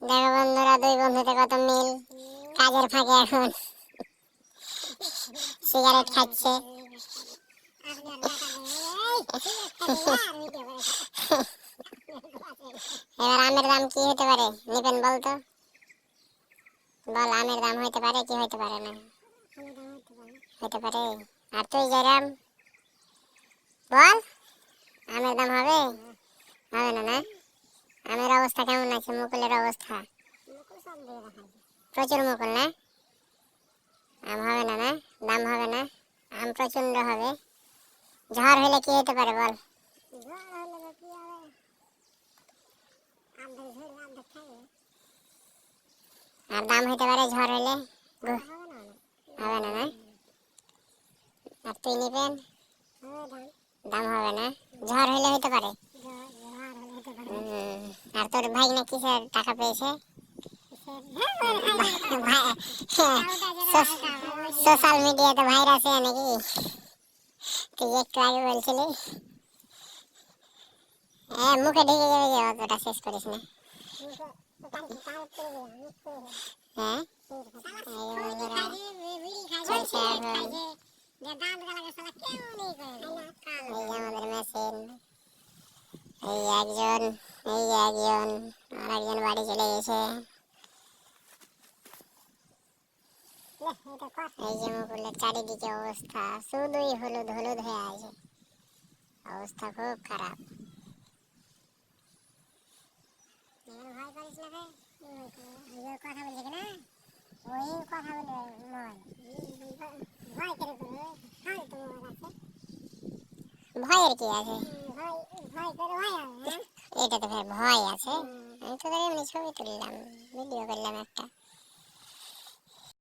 দেখো বন্ধুরা, দুই বন্ধুতে কত মিল। কাজের ফাঁকে এখন সিগারেট খাচ্ছে। এবার আমের দাম কি হতে পারে নিবেন বলতো? বল, আমের দাম হইতে পারে কি হইতে পারে না? হইতে পারে। আর তুই যেরাম বল, আমের দাম হবে? হবে না না? আমের অবস্থা কেমন আছে? মুকুলের অবস্থা প্রচুর মুকুল না? আম হবে না না? দাম হবে না? আম প্রচন্ড হবে। ঝড় হলে কি হতে পারে বল? আর দাম হইতে পারে ঝড় হলে? হবে না না? আর তুই নিবেন? দাম হবে না, ঝড় হলে হইতে পারে। আর তোর ভাই না কিসের টাকা পেয়েছে? সোশ্যাল মিডিয়াতে ভাইরাস নাকি? তুই একটু আগে বলছিলি। হ্যাঁ, মুখে ঢেকে যাবে যে, অতটা শেষ করিস না। হ্যাঁ, চলছে এখন। এই আমাদের মেশিন। এই একজন, এই একজন, আর একজন বাড়ি চলে গেছে। এই যে মুকুলের চারিদিকে অবস্থা শুধুই হলুদ হলুদ হয়ে আছে, অবস্থা খুব খারাপ। ভয় করিস না রে, কথা বলছি কিনা ওই কথা বলে ভয় করে করবে। ভয়ের কি আছে? ভয় করে ভয় হবে। এটা তো ফের ভয় আছে। আমি তো এমনি ছবি তুললাম, ভিডিও করলাম একটা।